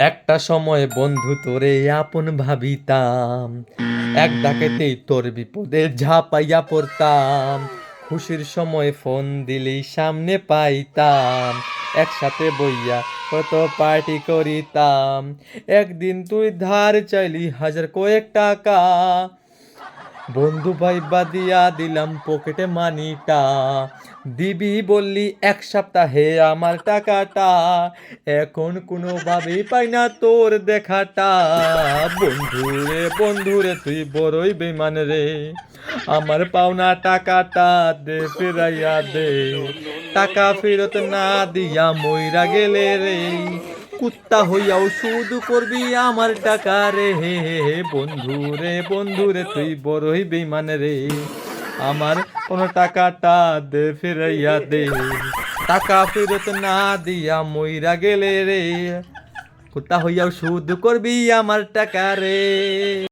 একটা সময় বন্ধু তোরে আপন ভাবিতাম, এক ডাকেতেই তোর বিপদে ঝাঁপাইয়া পড়তাম। খুশির সময় ফোন দিলেই সামনে পাইতাম, একসাথে বইয়া কত পার্টি করিতাম। একদিন তুই ধার চাইলি হাজার কয়েক টাকা, বন্ধু ভাইবা দিয়া দিলাম পকেটে মানিটা। দিবি বললি এক সপ্তাহে আমার টাকাটা, এখন কোনোভাবেই পাই না তোর দেখাটা। বন্ধুরে তুই বড়ই বেমান রে, আমার পাওনা টাকাটা দে ফিরাইয়া দে। টাকা ফেরত না দিয়া মইরা গেলে রে, কুত্তা হইয়াও শুধু করবি আমার টাকা রে। হে হে হে বন্ধুরে তুই বড়ই বেইমান রে, আমার কোনো টাকাটা দে ফিরাইয়া দে। টাকা ফেরত না দিয়া মইরা গেলে রে, কুত্তা হইয়াও শুধু করবি আমার টাকা রে।